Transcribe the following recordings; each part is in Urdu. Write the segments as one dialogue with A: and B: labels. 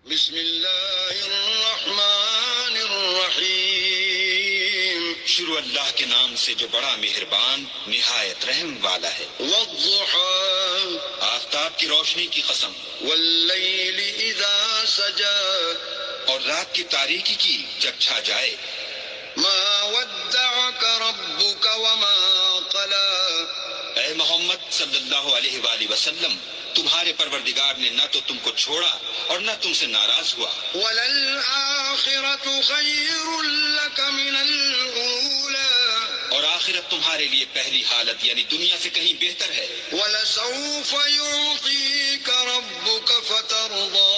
A: بسم اللہ الرحمن الرحیم،
B: شروع اللہ کے نام سے جو بڑا مہربان نہایت رحم والا ہے۔
A: والضحى
B: آفتاب کی روشنی کی قسم،
A: واللیل اذا سجى
B: اور رات کی تاریکی کی جب چھا جائے۔
A: ما ودعك ربك وما قلى،
B: اے محمد صلی اللہ علیہ وآلہ وسلم، تمہارے پروردگار نے نہ تو تم کو چھوڑا اور نہ تم سے ناراض ہوا۔
A: وللآخرة خير لك من الأولى،
B: اور آخرت تمہارے لیے پہلی حالت یعنی دنیا سے کہیں بہتر ہے۔
A: ولسوف يعطيك ربك فترضى،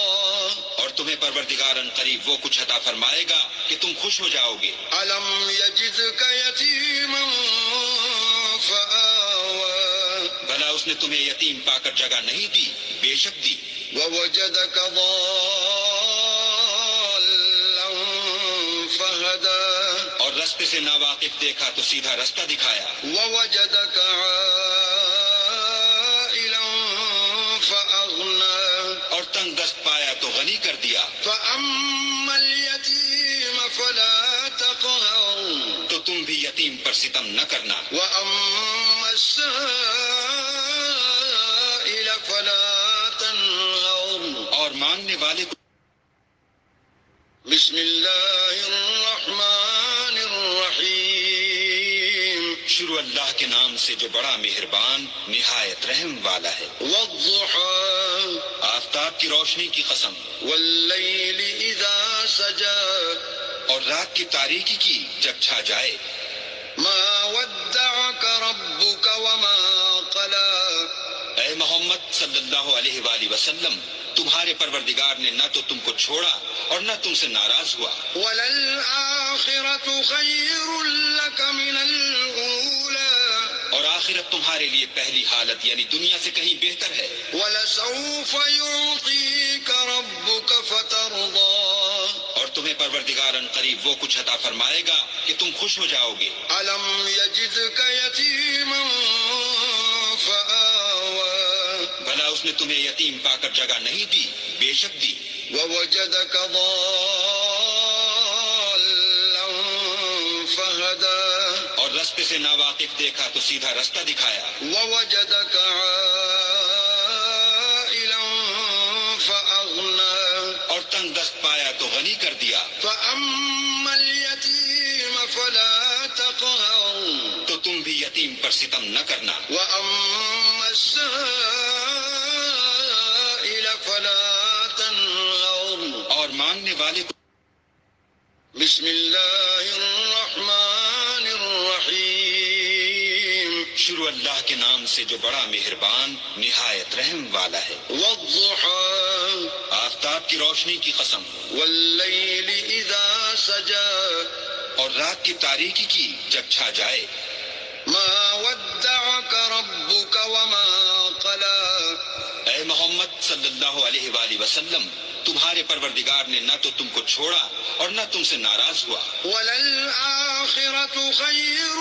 B: اور تمہیں پروردگار ان قریب وہ کچھ عطا فرمائے گا کہ تم خوش ہو جاؤ گے۔
A: ألم يجدك يتيما فآوى،
B: بھلا اس نے تمہیں یتیم پا کر جگہ نہیں دی؟ بے شک دی۔
A: ووجدك ضالا فهدى،
B: اور رستے سے ناواقف دیکھا تو سیدھا رستہ دکھایا۔
A: ووجدك عائلا فأغنى،
B: اور تنگ دست پایا تو غنی کر دیا۔
A: فأما اليتيم فلا تقهر،
B: تو تم بھی یتیم پر ستم نہ کرنا۔
A: وأما السائل فلا تنهر،
B: اور مانگنے والے کو۔
A: بسم اللہ الرحمن الرحیم،
B: شروع اللہ کے نام سے جو بڑا مہربان نہایت رحم والا ہے۔
A: والضحى
B: آفتاب کی روشنی کی قسم،
A: واللیل اذا سجى
B: اور رات کی تاریکی کی جب چھا جائے۔
A: ما ودعك ربك وما قلى،
B: اے محمد صلی اللہ علیہ وآلہ وسلم، تمہارے پروردگار نے نہ تو تم کو چھوڑا اور نہ تم سے ناراض ہوا۔
A: وللآخرة خير لك من الأولى،
B: اور آخرت تمہارے لیے پہلی حالت یعنی دنیا سے کہیں بہتر ہے۔
A: ولسوف يعطيك ربك فترضى،
B: اور تمہیں پروردگار ان قریب وہ کچھ عطا فرمائے گا کہ تم خوش ہو جاؤ گے۔
A: ألم يجدك يتيما فآوى،
B: بھلا اس نے تمہیں یتیم پا کر جگہ نہیں دی؟ بے شک دی۔
A: ووجدك ضالا فهدى،
B: اور رستے سے ناواقف دیکھا تو سیدھا رستہ دکھایا۔
A: ووجدك عائلا فأغنى،
B: اور تنگ دست پایا تو غنی کر دیا۔
A: فأما اليتيم فلا تقهر،
B: تو تم بھی یتیم پر ستم نہ کرنا۔
A: وأما السائل فلا تنهر،
B: اور مانگنے والے کو۔
A: بسم اللہ الرحمن الرحیم،
B: شروع اللہ کے نام سے جو بڑا مہربان نہایت رحم والا ہے۔
A: والضحى
B: آفتاب کی روشنی کی قسم،
A: واللیل اذا سجى
B: اور رات کی تاریکی کی جب چھا جائے۔
A: ما ودعك ربك وما قلى،
B: اے محمد صلی اللہ علیہ وآلہ وسلم، تمہارے پروردگار نے نہ تو تم کو چھوڑا اور نہ تم سے ناراض ہوا۔
A: وللآخرة خير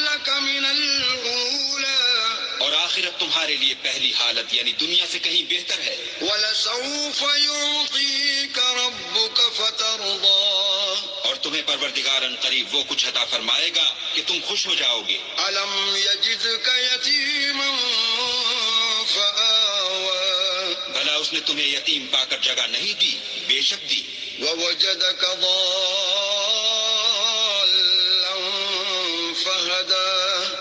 A: لك من الأولى،
B: اور آخرت تمہارے لیے پہلی حالت یعنی دنیا سے کہیں بہتر ہے۔
A: ولسوف يعطيك ربك فترضى،
B: اور تمہیں پروردگار ان قریب وہ کچھ عطا فرمائے گا کہ تم خوش ہو جاؤ گے۔
A: ألم يجدك يتيما فآوى،
B: بھلا اس نے تمہیں یتیم پا کر جگہ نہیں دی؟ بے شک دی۔
A: ووجدك ضالا فهدى،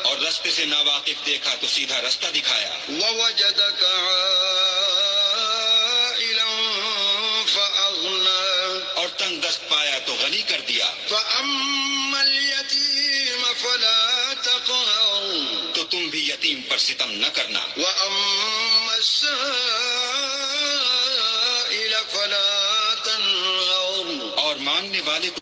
B: اور رستے سے ناواقف دیکھا تو سیدھا رستہ دکھایا۔
A: ووجدك عائلا فأغنى،
B: اور تنگ دست پایا تو غنی کر دیا۔
A: فأما اليتيم فلا تقهر،
B: تو تم بھی یتیم پر ستم نہ کرنا۔
A: وأما السائل فلا تنهر،
B: اور مانگنے والے کو۔